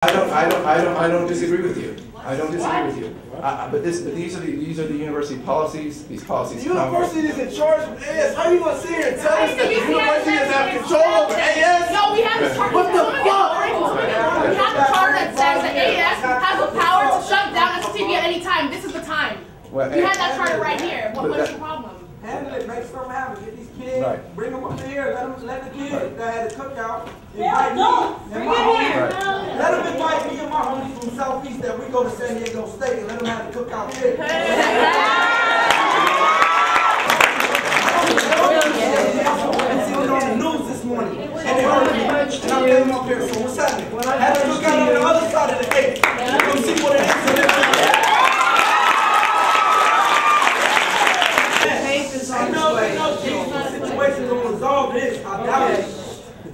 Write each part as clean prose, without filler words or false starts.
I don't disagree with you. I don't disagree with you. But these are the university policies. These policies. The university is in charge of AS. How are you gonna sit here and tell us that the university is have control over AS? No, we have the charter. What the fuck? We have the charter that says that AS has the power to shut down STV at any time. This is the time. Well, we have that charter right here. What's the problem? Handle it, make something happen. Get these kids, bring them up here, let the kids that had a cookout invite me and my homies. Let them invite me and my homies from Southeast that we go to San Diego State and let them have a cookout here. I seen it on the news this morning, and they heard me, and I came up here, so what's happening? I had a cookout on the other side of the gate. Come see what it is. I doubt it.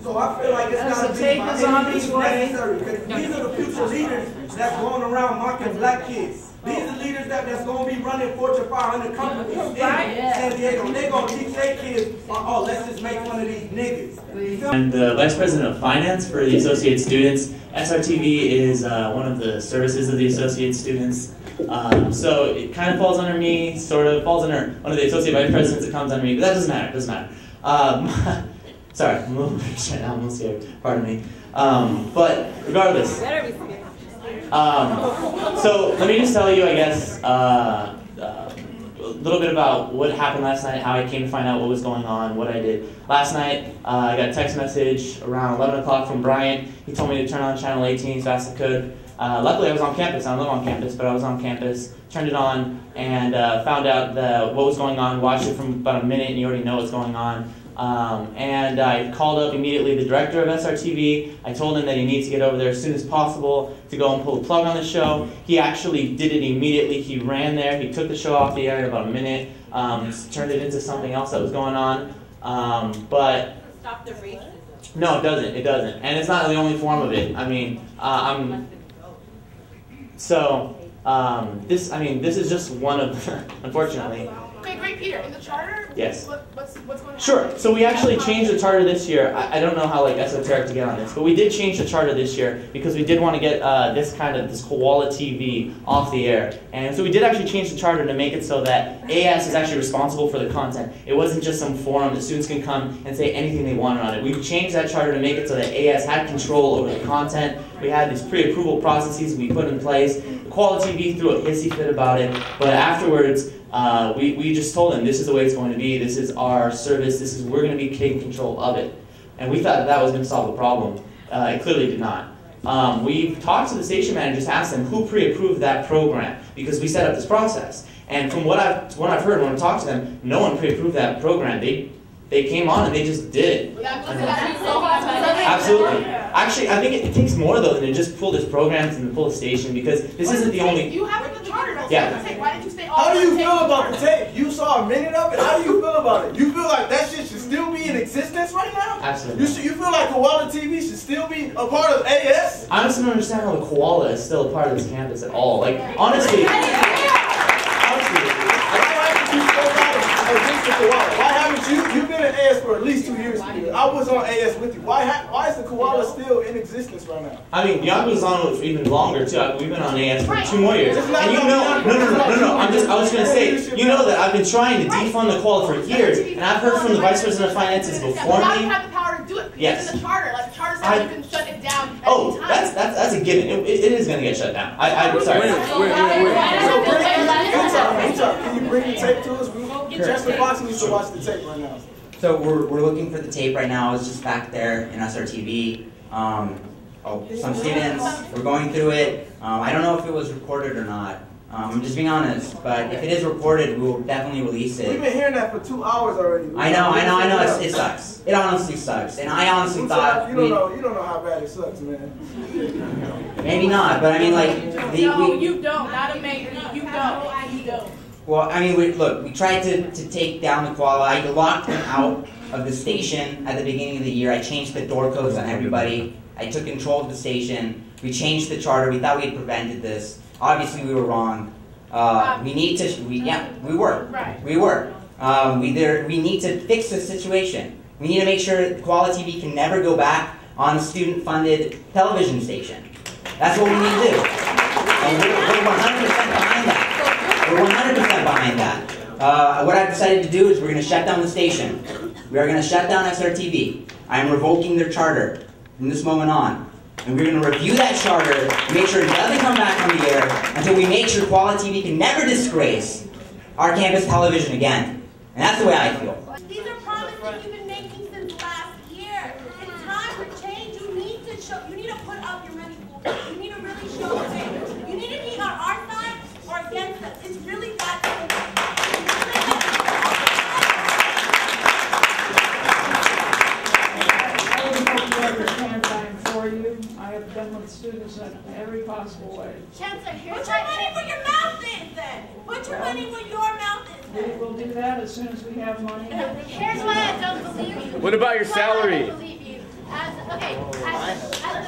So I feel like it's got to be necessary. These are the future leaders that's going around mocking black kids. These are leaders that's going to be running Fortune 500 companies in San Diego. They're going to teach their kids, oh, let's just make fun of these niggas. I'm the Vice President of Finance for the Associate Students. SRTV is one of the services of the Associate Students. So it kind of falls under me, sort of falls under one of the Associate Vice Presidents. It comes under me, but that doesn't matter. It doesn't matter. Sorry, I'm a little nervous right now. I'm a little scared. Pardon me. But regardless. So let me just tell you, I guess, a little bit about what happened last night, how I came to find out what was going on, what I did. Last night, I got a text message around 11 o'clock from Bryant. He told me to turn on Channel 18 as fast as I could. Luckily, I was on campus. I don't live on campus, but I was on campus. Turned it on and found out what was going on. Watched it from about a minute, and you already know what's going on. And I called up immediately the director of SRTV. I told him that he needs to get over there as soon as possible to go and pull the plug on the show. He actually did it immediately. He ran there. He took the show off the air in about a minute. Turned it into something else that was going on. But Stop the racism. No, it doesn't. It doesn't. And it's not the only form of it. I mean, this is just one of, unfortunately. Okay, great, Peter. In the charter, yes. What's going on? Sure. So we actually changed the charter this year. I don't know how esoteric to get on this, but we did change the charter this year because we did want to get this koala TV off the air. And so we did actually change the charter to make it so that AS is actually responsible for the content. It wasn't just some forum that students can come and say anything they wanted on it. We changed that charter to make it so that AS had control over the content. We had these pre-approval processes we put in place. The Koala TV threw a hissy fit about it, but afterwards, we just told them this is the way it's going to be. This is our service. We're going to be taking control of it, and we thought that was going to solve the problem. It clearly did not. We talked to the station managers, asked them who pre-approved that program because we set up this process. And from what I've heard when I talked to them, no one pre-approved that program. They came on and they just did it. Absolutely. Actually, I think it takes more though than to just pull this program and pull a station because this isn't the only. You have the charter. Yeah. Why did you stay all? How do you feel about the tape? You saw a minute of it. How do you feel about it? You feel like that shit should still be in existence right now? Absolutely. You feel like Koala TV should still be a part of AS? I honestly don't understand how the koala is still a part of this campus at all. Like honestly. Why haven't you've been in AS for at least 2 years, Peter. I was on AS with you. Why is the koala still in existence right now? I mean, Yaku was on it for even longer too. We've been on AS for 2 more years. And you know, no. I was going to say, you know that I've been trying to defund the koala for years, and I've heard from the Vice President of Finances before now me. you have the power to do it. Yes. It's in the charter. Like the charter says you can shut it down at Oh, any time. that's a given. It is going to get shut down. I'm sorry. Can you bring the tape to us? Just the Fox needs to watch the tape right now. So we're looking for the tape right now. It's just back there in SRTV. Some students, we're going through it. I don't know if it was recorded or not. I'm just being honest, but if it is recorded, we will definitely release it. We've been hearing that for 2 hours already. I know. It sucks. It honestly sucks. And I honestly thought you don't know how bad it sucks, man. Maybe not, but I mean, like No, you don't. Not a maybe. You don't. You don't. Well, I mean, we tried to take down the koala. I locked them out of the station at the beginning of the year. I changed the door codes on everybody. I took control of the station. We changed the charter. We thought we had prevented this. Obviously, we were wrong. We need to. We were. Right. We were. We need to fix this situation. We need to make sure that Koala TV can never go back on a student-funded television station. That's what we need to do. And we're 100% behind that. We're 100% behind that. What I've decided to do is we're going to shut down the station. We are going to shut down SRTV. I am revoking their charter from this moment on. And we're going to review that charter, make sure it doesn't come back on the air until we make sure Quality TV can never disgrace our campus television again. And that's the way I feel. These are promises you've been making since last year. It's time for change. You need to show. You need to put up your money. You need to really show it. You need to be on our side or against us. It's really that simple. I have been with students in every possible way. Chancellor, put your money where your mouth is then. Put your money where your mouth is then. We will do that as soon as we have money. Here's why I don't believe you. What about your salary? I don't believe you. As the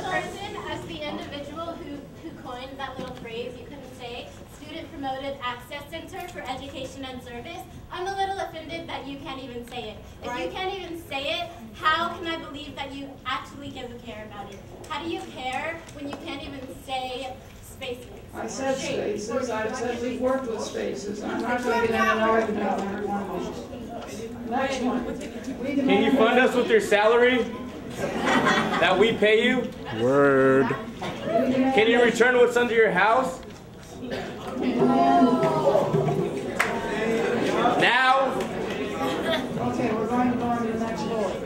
person, as the individual who coined that little phrase you couldn't say, Student Promoted Access Center for Education and Service, I'm a little offended that you can't even say it. If you can't even say it, how can I believe that you actually give a care about it? How do you care when you can't even say spaces? I said spaces. I said we've worked with spaces. I'm not going to get into an argument on every one of these. Next one. Can you fund us with your salary that we pay you? Word. Can you return what's under your house? Now? Okay, we're going to go on to the next bullet.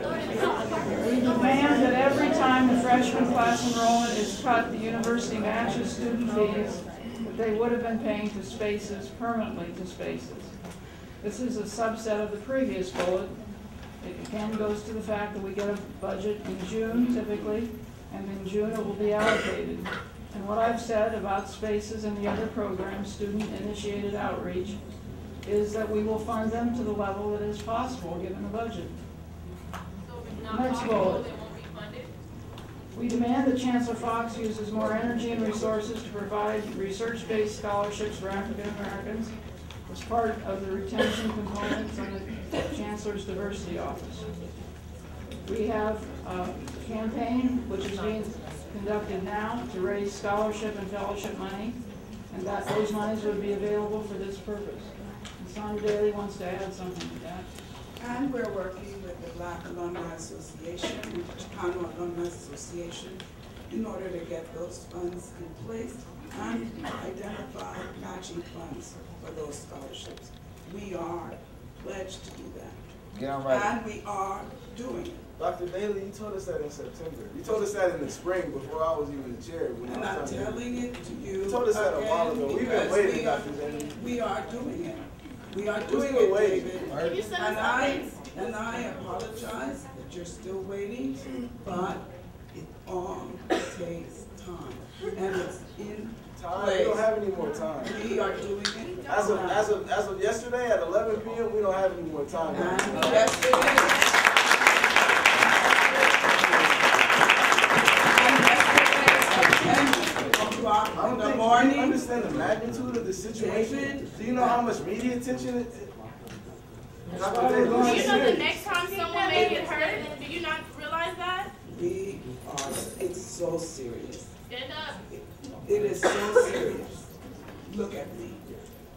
We demand that every time the freshman class enrollment is cut, the university matches student fees that they would have been paying to spaces, permanently to spaces. This is a subset of the previous bullet. It again goes to the fact that we get a budget in June typically, and in June it will be allocated. And what I've said about spaces and the other programs, student-initiated outreach, is that we will fund them to the level that is possible given the budget. Next bullet. We demand that Chancellor Fox uses more energy and resources to provide research-based scholarships for African Americans as part of the retention component from the Chancellor's Diversity Office. We have a campaign which is being conducted now to raise scholarship and fellowship money, and that those monies would be available for this purpose. Sonia Daly wants to add something to that. And we're working with the Black Alumni Association and the Chicano Alumni Association in order to get those funds in place and identify matching funds for those scholarships. We are pledged to do that. Get on right. And we are doing it. Dr. Daly, you told us that in September. You told us that in the spring before I was even the chair. And I'm telling it to you. You told us that a while ago. We've been waiting, Dr. Daly. We are doing it. We are doing it, David. And I apologize that you're still waiting, but it all takes time. And it's in place. We don't have any more time. We are doing it. As of yesterday at 11 p.m., we don't have any more time. In the morning. Do you understand the magnitude of the situation? Do you know how much media attention it is? Do you know the next time someone may get hurt? Do you not realize that? It's so serious. Stand up. It is so serious. Look at me.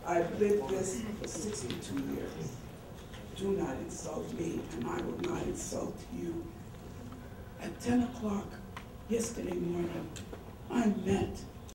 I've lived this for 62 years. Do not insult me, and I will not insult you. At 10 o'clock yesterday morning, I met